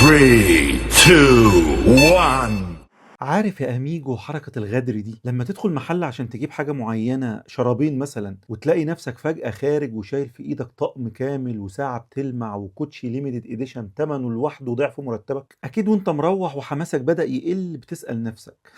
3 2 1. عارف يا أميجو حركة الغدر دي لما تدخل محل عشان تجيب حاجة معينة شرابين مثلا وتلاقي نفسك فجأة خارج وشايل في إيدك طقم كامل وساعة بتلمع وكوتشي ليميتد إديشن تمنه لوحده ضعف مرتبك؟ أكيد وأنت مروح وحماسك بدأ يقل بتسأل نفسك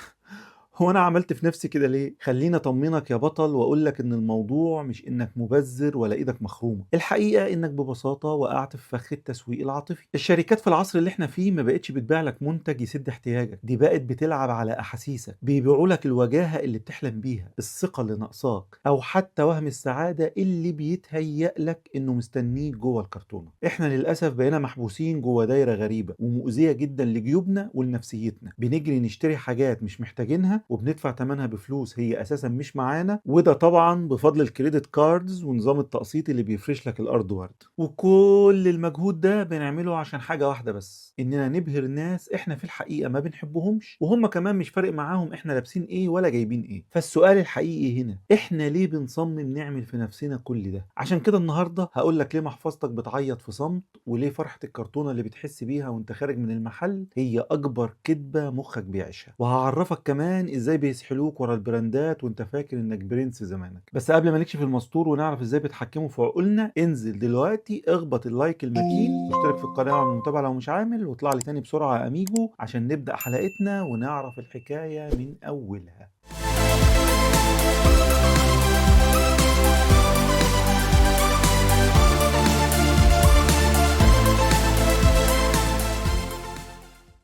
هو انا عملت في نفسي كده ليه؟ خليني اطمنك يا بطل واقول لك ان الموضوع مش انك مبذر ولا ايدك مخرومه، الحقيقه انك ببساطه وقعت في فخ التسويق العاطفي. الشركات في العصر اللي احنا فيه ما بقتش بتبيع لك منتج يسد احتياجك، دي بقت بتلعب على احاسيسك، بيبيعوا لك الوجاهه اللي بتحلم بيها، الثقه اللي ناقصاك، او حتى وهم السعاده اللي بيتهيأ لك انه مستنيك جوه الكرتونه. احنا للاسف بقينا محبوسين جوه دايره غريبه ومؤذيه جدا لجيوبنا ولنفسيتنا، بنجري نشتري حاجات مش محتاجينها وبندفع ثمنها بفلوس هي اساسا مش معانا، وده طبعا بفضل الكريدت كاردز ونظام التقسيط اللي بيفرش لك الارض ورد. وكل المجهود ده بنعمله عشان حاجه واحده بس، اننا نبهر ناس احنا في الحقيقه ما بنحبهمش، وهم كمان مش فارق معاهم احنا لابسين ايه ولا جايبين ايه. فالسؤال الحقيقي هنا، احنا ليه بنصمم نعمل في نفسنا كل ده؟ عشان كده النهارده هقول لك ليه محفظتك بتعيط في صمت، وليه فرحه الكرتونه اللي بتحس بيها وانت خارج من المحل هي اكبر كدبه مخك بيعيشها، وهعرفك كمان ازاي بيسحلوك ورا البراندات وانت فاكر انك برنس زمانك. بس قبل ما نكشف المستور ونعرف ازاي بيتحكموا في عقولنا، انزل دلوقتي اخبط اللايك المتين واشترك في القناه واعمل المتابعه لو مش عامل، واطلع لي تاني بسرعه يا اميجو عشان نبدا حلقتنا ونعرف الحكايه من اولها.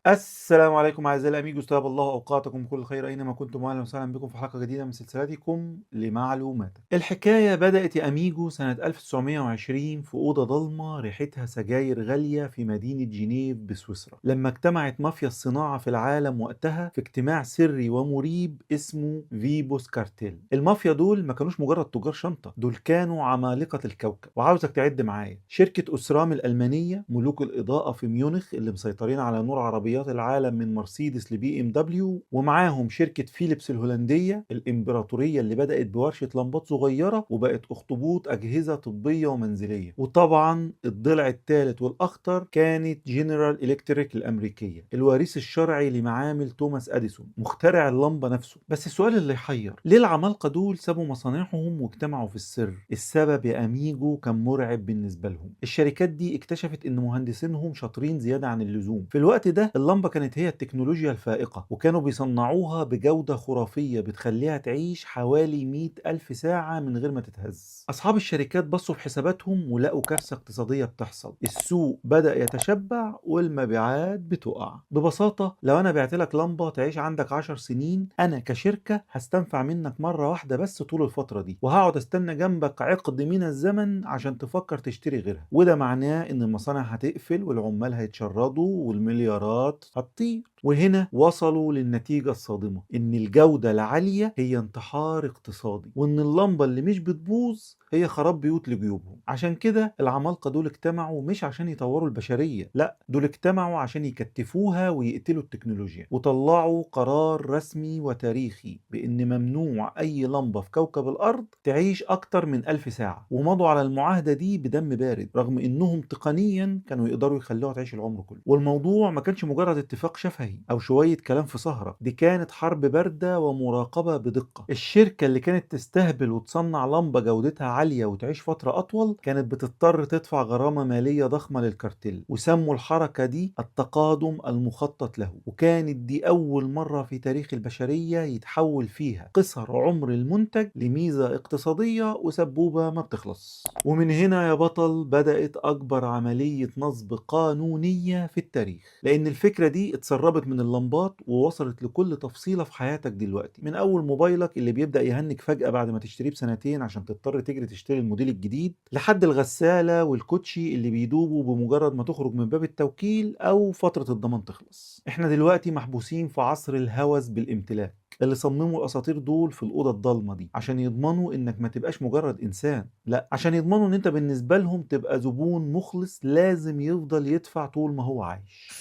السلام عليكم اعزائي الاميجوس، طاب الله اوقاتكم بكل خير اينما كنتم، واهلا وسهلا بكم في حلقه جديده من سلسلتكم لمعلوماتك. الحكايه بدات يا اميجو سنه 1920 في اوضه ضلمه ريحتها سجاير غاليه في مدينه جنيف بسويسرا، لما اجتمعت مافيا الصناعه في العالم وقتها في اجتماع سري ومريب اسمه فيبوس كارتيل. المافيا دول ما كانوش مجرد تجار شنطه، دول كانوا عمالقه الكوكب. وعاوزك تعد معايا: شركه اسرام الالمانيه، ملوك الاضاءه في ميونخ اللي مسيطرين على نور عربيات العالم من مرسيدس لبي ام دبليو، ومعاهم شركة فيليبس الهولندية، الامبراطورية اللي بدأت بورشة لمبات صغيرة وبقت اخطبوط أجهزة طبية ومنزلية. وطبعا الضلع الثالث والأخطر كانت جنرال إلكتريك الأمريكية، الوريث الشرعي لمعامل توماس أديسون مخترع اللمبة نفسه. بس السؤال اللي يحير، ليه العمالقة دول سابوا مصانعهم واجتمعوا في السر؟ السبب يا أميجو كان مرعب بالنسبة لهم. الشركات دي اكتشفت إن مهندسينهم شاطرين زيادة عن اللزوم. في الوقت ده اللمبة كانت هي التكنولوجيا الفائقة، وكانوا بيصنعوها بجودة خرافية بتخليها تعيش حوالي 100 ألف ساعة من غير ما تتهز. أصحاب الشركات بصوا في حساباتهم ولقوا كارثة اقتصادية بتحصل، السوق بدأ يتشبع والمبيعات بتقع. ببساطة لو أنا بعت لك لمبة تعيش عندك 10 سنين، أنا كشركة هستنفع منك مرة واحدة بس طول الفترة دي، وهقعد استنى جنبك عقد من الزمن عشان تفكر تشتري غيرها. وده معناه إن المصانع هتقفل والعمال هيتشردوا والمليارات هتطير. وهنا وصلوا للنتيجة الصادمة، إن الجودة العالية هي انتحار اقتصادي، وإن اللمبة اللي مش بتبوظ هي خراب بيوت لجيوبهم. عشان كده العمالقة دول اجتمعوا مش عشان يطوروا البشرية، لا، دول اجتمعوا عشان يكتفوها ويقتلوا التكنولوجيا، وطلعوا قرار رسمي وتاريخي بإن ممنوع أي لمبة في كوكب الأرض تعيش أكتر من 1000 ساعة. ومضوا على المعاهدة دي بدم بارد، رغم إنهم تقنيا كانوا يقدروا يخلوها تعيش العمر كله. والموضوع ما كانش مجرد اتفاق شفهي او شويه كلام في سهره، دي كانت حرب بارده ومراقبه بدقه. الشركه اللي كانت تستهبل وتصنع لمبه جودتها عاليه وتعيش فتره اطول كانت بتضطر تدفع غرامه ماليه ضخمه للكارتيل، وسموا الحركه دي التقادم المخطط له. وكانت دي اول مره في تاريخ البشريه يتحول فيها قصر عمر المنتج لميزه اقتصاديه وسبوبه ما بتخلص. ومن هنا يا بطل بدات اكبر عمليه نصب قانونيه في التاريخ، لان الفكره دي اتسربت من اللمبات ووصلت لكل تفصيله في حياتك دلوقتي، من اول موبايلك اللي بيبدا يهنج فجاه بعد ما تشتريه بسنتين عشان تضطر تجري تشتري الموديل الجديد، لحد الغساله والكوتشي اللي بيدوبوا بمجرد ما تخرج من باب التوكيل او فتره الضمان تخلص. احنا دلوقتي محبوسين في عصر الهوس بالامتلاك، اللي صمموا الاساطير دول في الاوضه الضلمه دي عشان يضمنوا انك ما تبقاش مجرد انسان، لا، عشان يضمنوا ان انت بالنسبه لهم تبقى زبون مخلص لازم يفضل يدفع طول ما هو عايش.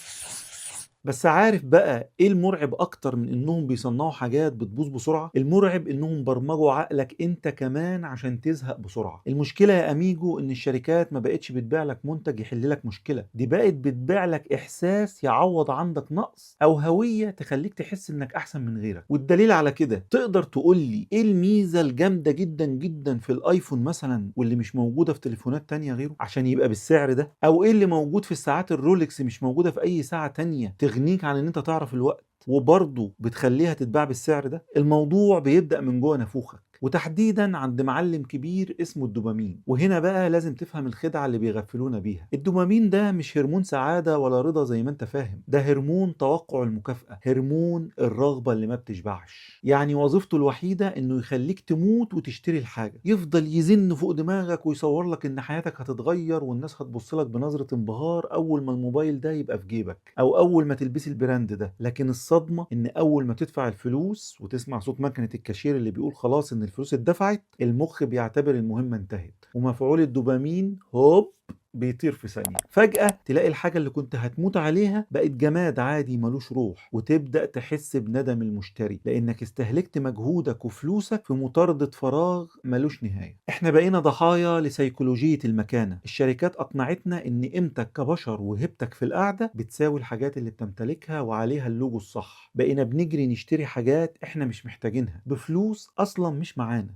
بس عارف بقى ايه المرعب اكتر من انهم بيصنعوا حاجات بتبوظ بسرعة؟ المرعب انهم برمجوا عقلك انت كمان عشان تزهق بسرعة. المشكلة يا اميجو ان الشركات ما بقتش بتبيع لك منتج يحل لك مشكلة، دي بقت بتبيع لك احساس يعوض عندك نقص او هوية تخليك تحس انك احسن من غيرك. والدليل على كده، تقدر تقول لي ايه الميزة الجامدة جدا جدا في الايفون مثلا واللي مش موجودة في تليفونات تانية غيره عشان يبقى بالسعر ده؟ او ايه اللي موجود في الساعات الرولكس مش موجودة في اي ساعة تانية تغنيك عن ان انت تعرف الوقت وبرضه بتخليها تتباع بالسعر ده؟ الموضوع بيبدأ من جوه نافوخك، وتحديدا عند معلم كبير اسمه الدوبامين. وهنا بقى لازم تفهم الخدعة اللي بيغفلونا بيها. الدوبامين ده مش هرمون سعادة ولا رضا زي ما انت فاهم، ده هرمون توقع المكافأة، هرمون الرغبة اللي ما بتشبعش. يعني وظيفته الوحيدة انه يخليك تموت وتشتري الحاجة، يفضل يزن فوق دماغك ويصور لك ان حياتك هتتغير والناس هتبص لك بنظرة انبهار اول ما الموبايل ده يبقى في جيبك او اول ما تلبسي البراند ده. لكن الصدمة ان اول ما تدفع الفلوس وتسمع صوت مكنة الكاشير اللي بيقول خلاص ان الفلوس اتدفعت، المخ بيعتبر المهمة انتهت ومفعول الدوبامين هوب بيطير في ثانية. فجأة تلاقي الحاجة اللي كنت هتموت عليها بقت جماد عادي ملوش روح، وتبدأ تحس بندم المشتري لأنك استهلكت مجهودك وفلوسك في مطاردة فراغ ملوش نهاية. احنا بقينا ضحايا لسيكولوجية المكانة. الشركات أقنعتنا إن قيمتك كبشر وهبتك في القعدة بتساوي الحاجات اللي بتمتلكها وعليها اللوجو الصح. بقينا بنجري نشتري حاجات احنا مش محتاجينها بفلوس أصلا مش معانا.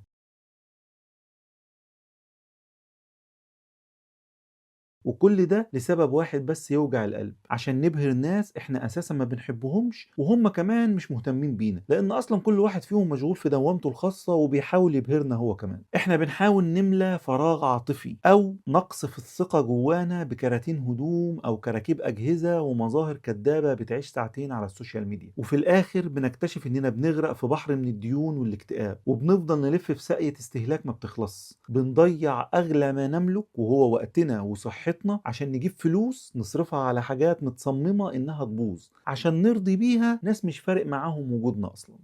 وكل ده لسبب واحد بس يوجع القلب، عشان نبهر ناس احنا اساسا ما بنحبهمش وهم كمان مش مهتمين بينا، لان اصلا كل واحد فيهم مشغول في دوامته الخاصة وبيحاول يبهرنا هو كمان. احنا بنحاول نملى فراغ عاطفي او نقص في الثقة جوانا بكراتين هدوم او كراكيب اجهزة ومظاهر كدابة بتعيش ساعتين على السوشيال ميديا، وفي الاخر بنكتشف اننا بنغرق في بحر من الديون والاكتئاب، وبنفضل نلف في ساقية استهلاك ما بتخلص. بنضيع اغلى ما نملك وهو وقتنا وصحتنا عشان نجيب فلوس نصرفها على حاجات متصممة إنها تبوظ عشان نرضي بيها ناس مش فارق معاهم وجودنا أصلا.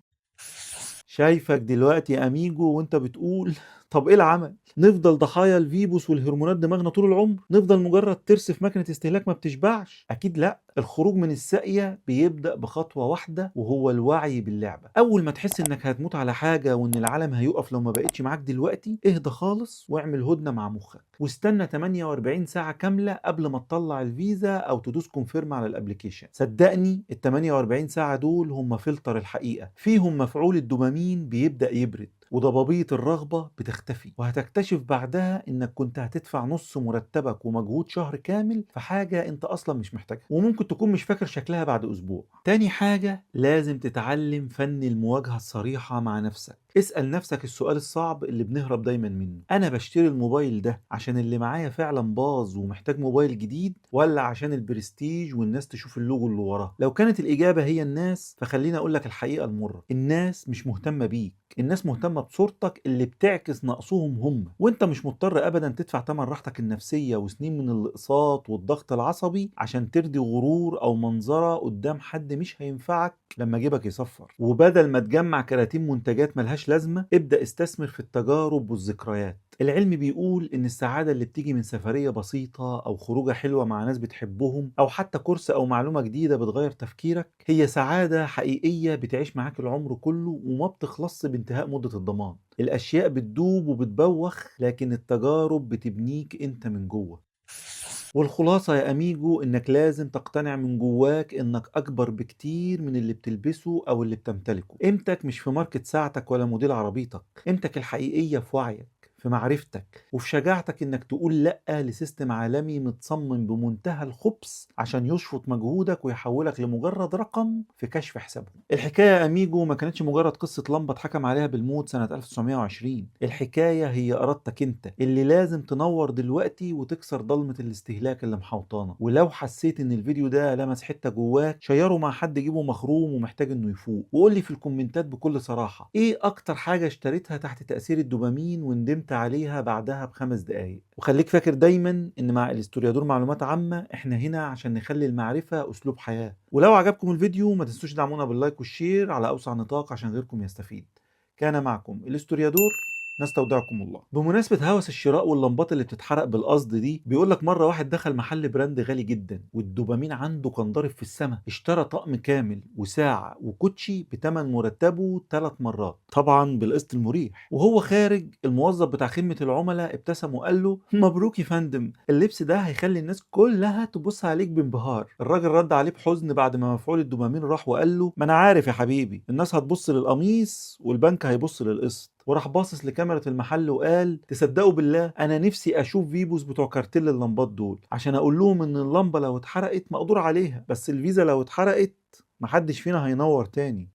شايفك دلوقتي يا أميجو وانت بتقول طب ايه العمل؟ نفضل ضحايا الفيبوس والهرمونات دماغنا طول العمر؟ نفضل مجرد ترس في مكنة استهلاك ما بتشبعش؟ اكيد لا. الخروج من الساقية بيبدأ بخطوة واحدة وهو الوعي باللعبة. اول ما تحس انك هتموت على حاجة وان العالم هيقف لو ما بقتش معاك دلوقتي، اهدى خالص واعمل هدنة مع مخك واستنى 48 ساعة كاملة قبل ما تطلع الفيزا او تدوس كونفيرم على الابليكيشن. صدقني ال 48 ساعة دول هم فلتر الحقيقة، فيهم مفعول الدوبامين بيبدأ يبرد وضبابية الرغبة بتختفي، وهتكتشف بعدها انك كنت هتدفع نص مرتبك ومجهود شهر كامل في حاجة انت اصلا مش محتاجها وممكن تكون مش فاكر شكلها بعد اسبوع. تاني حاجة، لازم تتعلم فن المواجهة الصريحة مع نفسك. اسأل نفسك السؤال الصعب اللي بنهرب دايما منه: انا بشتري الموبايل ده عشان اللي معايا فعلا باظ ومحتاج موبايل جديد، ولا عشان البرستيج والناس تشوف اللوجو اللي وراه؟ لو كانت الإجابة هي الناس، فخليني أقول لك الحقيقة المرة: الناس مش مهتمة بيك، الناس مهتمة بصورتك اللي بتعكس نقصهم هم. وانت مش مضطر ابدا تدفع ثمن راحتك النفسية وسنين من الاقساط والضغط العصبي عشان ترضي غرور او منظرة قدام حد مش هينفعك لما جيبك يصفر. وبدل ما تجمع كراتين منتجات ملهاش لازمة، ابدأ استثمر في التجارب والذكريات. العلم بيقول ان السعادة اللي بتيجي من سفرية بسيطة او خروجة حلوة مع ناس بتحبهم او حتى كورس او معلومة جديدة بتغير تفكيرك هي سعادة حقيقية بتعيش معاك العمر كله وما بتخلصش بانتهاء مدة الضمان. الاشياء بتدوب وبتبوخ، لكن التجارب بتبنيك انت من جوه. والخلاصة يا أميجو إنك لازم تقتنع من جواك إنك أكبر بكتير من اللي بتلبسه أو اللي بتمتلكه. قيمتك مش في ماركة ساعتك ولا موديل عربيتك، قيمتك الحقيقية في وعيك، في معرفتك، وفي شجاعتك إنك تقول لأ لسيستم عالمي متصمم بمنتهى الخبث عشان يشفط مجهودك ويحولك لمجرد رقم في كشف حسابهم. الحكاية يا أميجو ما كانتش مجرد قصة لمبة اتحكم عليها بالموت سنة 1920. الحكاية هي إرادتك أنت اللي لازم تنور دلوقتي وتكسر ضلمة الاستهلاك اللي محوطانا. ولو حسيت إن الفيديو ده لمس حتة جواك، شيره مع حد جيبه مخروم ومحتاج إنه يفوق. وقول لي في الكومنتات بكل صراحة إيه أكتر حاجة اشتريتها تحت تأثير الدوبامين وندمت عليها بعدها ب5 دقايق. وخليك فاكر دايما إن مع الاستوريادور معلومات عامة إحنا هنا عشان نخلي المعرفة أسلوب حياة. ولو عجبكم الفيديو ما تنسوش دعمونا باللايك والشير على أوسع نطاق عشان غيركم يستفيد. كان معكم الاستوريادور نستودعكم الله. بمناسبة هوس الشراء واللمبات اللي بتتحرق بالقصد دي، بيقول لك مرة واحد دخل محل براند غالي جدا والدوبامين عنده كان ضارب في السماء، اشترى طقم كامل وساعة وكوتشي بتمن مرتبه 3 مرات، طبعا بالقسط المريح. وهو خارج الموظف بتاع خدمة العملاء ابتسم وقال له مبروك يا فندم، اللبس ده هيخلي الناس كلها تبص عليك بانبهار. الراجل رد عليه بحزن بعد ما مفعول الدوبامين راح وقال له ما انا عارف يا حبيبي، الناس هتبص للقميص والبنك هيبص للقسط. وراح باصص لكاميرا المحل وقال تصدقوا بالله انا نفسي اشوف فيبوس بتوع كارتيل اللمبات دول عشان اقول لهم ان اللمبه لو اتحرقت مقدور عليها، بس الفيزا لو اتحرقت محدش فينا هينور تاني.